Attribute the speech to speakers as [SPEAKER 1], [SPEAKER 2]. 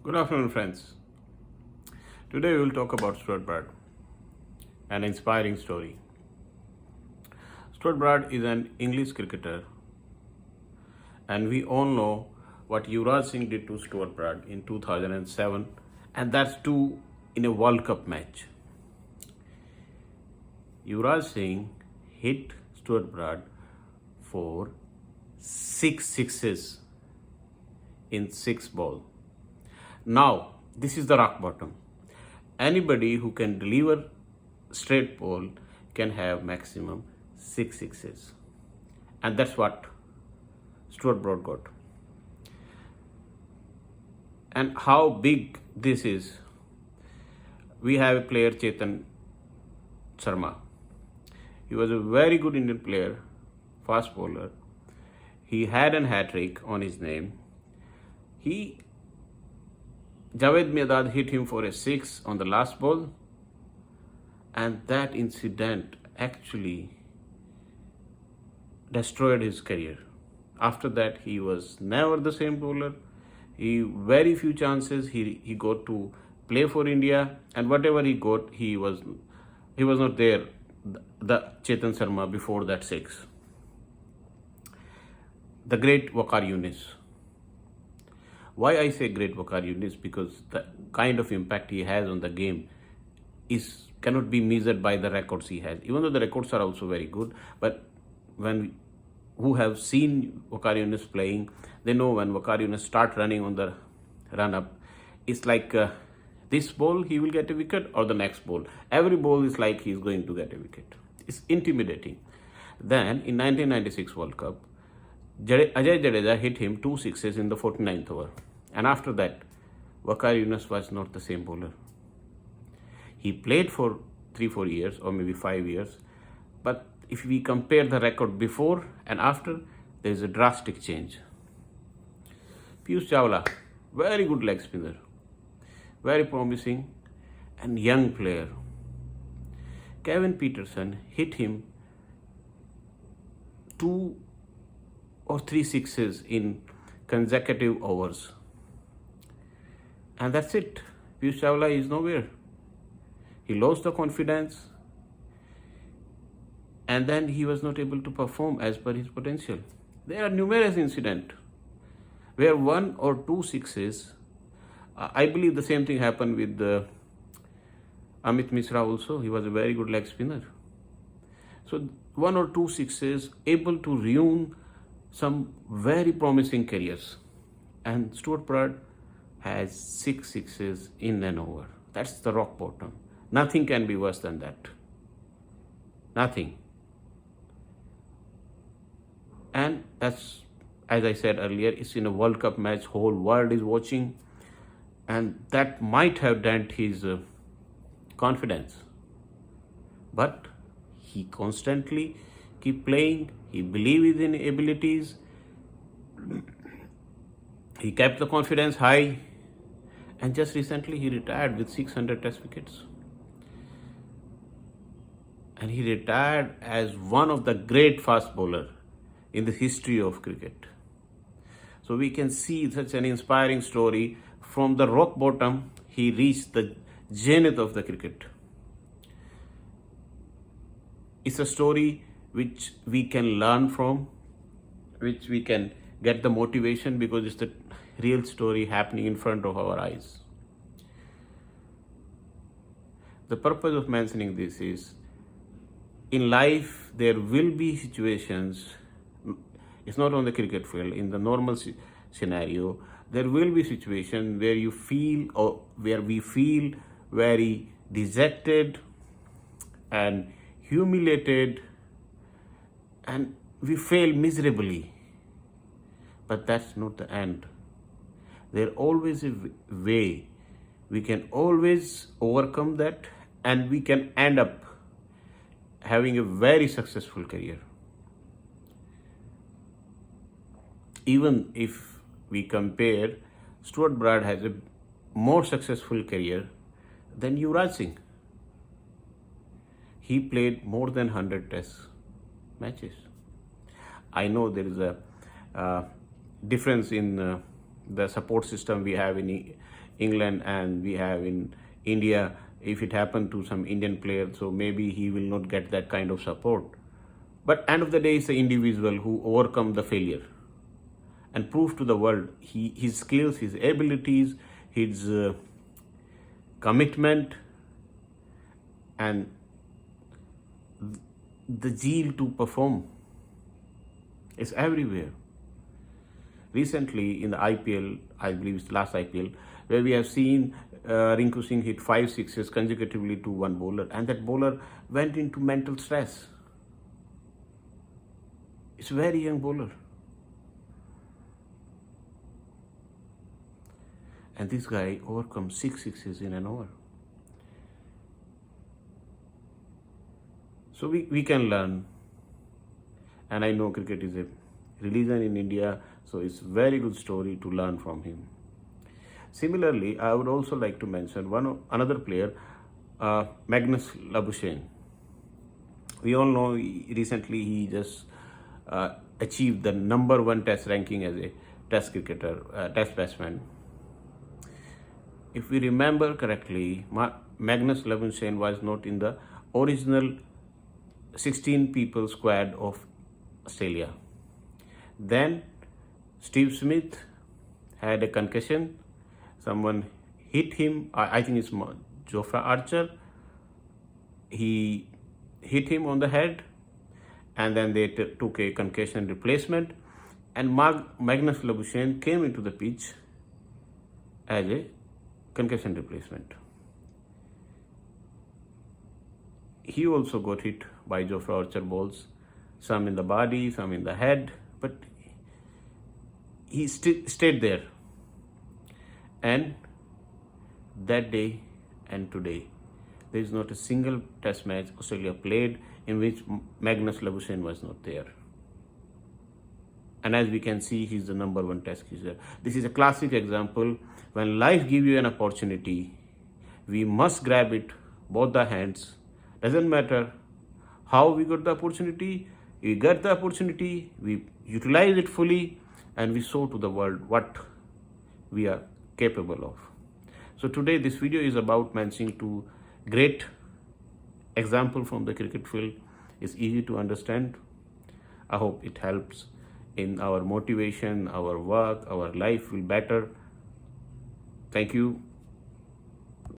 [SPEAKER 1] Good afternoon, friends. Today we will talk about Stuart Broad, an inspiring story. Stuart Broad is an English cricketer, and we all know what Yuvraj Singh did to Stuart Broad in 2007, and that's too in a World Cup match. Yuvraj Singh hit Stuart Broad for six sixes in six balls. Now, this is the rock bottom. Anybody who can deliver straight ball can have maximum six sixes. And that's what Stuart Broad got. And how big this is, we have a player, Chetan Sharma. He was a very good Indian player, fast bowler. He had an hat-trick on his name. Javed Mirdad hit him for a six on the last ball, and that incident actually destroyed his career. After that, he was never the same bowler. Very few chances he got to play for India, and whatever he got, he was not there. The Chetan Sharma before that six. The great Waqar Younis. Why I say great Waqar Younis? Because the kind of impact he has on the game cannot be measured by the records he has. Even though the records are also very good, but who have seen Waqar Younis playing, they know when Waqar Younis start running on the run up, it's like this ball he will get a wicket, or the next ball. Every ball is like he's going to get a wicket. It's intimidating. Then in 1996 World Cup, Ajay Jadeja hit him two sixes in the 49th over. And after that, Waqar Younis was not the same bowler. He played for 3-4 years or maybe 5 years. But if we compare the record before and after, there is a drastic change. Piyush Chawla, very good leg spinner, very promising and young player. Kevin Peterson hit him 2 or 3 sixes in consecutive overs. And that's it. Piyush Chawla is nowhere. He lost the confidence, and then he was not able to perform as per his potential. There are numerous incidents where 1 or 2 sixes, I believe the same thing happened with Amit Misra also. He was a very good leg spinner. So 1 or 2 sixes able to ruin some very promising careers. And Stuart Broad has 6 sixes in an over. That's the rock bottom. Nothing can be worse than that. Nothing. And that's, as I said earlier, it's in a World Cup match. Whole world is watching. And that might have dented his confidence. But he constantly keep playing. He believes in abilities. He kept the confidence high. And just recently he retired with 600 test wickets. And he retired as one of the great fast bowlers in the history of cricket. So we can see such an inspiring story. From the rock bottom, he reached the zenith of the cricket. It's a story which we can learn from, which we can get the motivation, because it's the real story happening in front of our eyes. The purpose of mentioning this is, in life there will be situations, it's not on the cricket field, in the normal scenario, there will be situations where you feel, or where we feel very dejected and humiliated, and we fail miserably. But that's not the end. There's always a way. We can always overcome that, and we can end up having a very successful career. Even if we compare, Stuart Broad has a more successful career than Yuvraj Singh. He played more than 100 test matches. I know there is a difference in the support system we have in England and we have in India, if it happened to some Indian player, so maybe he will not get that kind of support. But end of the day, it's the individual who overcome the failure and prove to the world his skills, his abilities, his commitment, and the zeal to perform is everywhere. Recently in the IPL, I believe it's last IPL, where we have seen Rinku Singh hit 5 sixes consecutively to one bowler, and that bowler went into mental stress. It's a very young bowler. And this guy overcome 6 sixes in an over. So we can learn. And I know cricket is a religion in India, so it's a very good story to learn from him. Similarly, I would also like to mention another player, Magnus Labuschagne. We all know recently he just achieved the #1 test ranking as a test cricketer, test batsman. If we remember correctly, Magnus Labuschagne was not in the original 16 people squad of Australia. Then Steve Smith had a concussion. Someone hit him. I think it's Jofra Archer. He hit him on the head, and then they took a concussion replacement. And Magnus Labuschagne came into the pitch as a concussion replacement. He also got hit by Jofra Archer balls, some in the body, some in the head, but he stayed there. And that day and today, there is not a single test match Australia played in which Magnus Labuschagne was not there. And as we can see, he's the #1 test cricketer. This is a classic example. When life gives you an opportunity, we must grab it both the hands. Doesn't matter how we got the opportunity, we get the opportunity, we utilize it fully, and we show to the world what we are capable of. So today this video is about mentioning two great example from the cricket field. It's easy to understand. I hope it helps in our motivation, our work, our life will better. Thank you.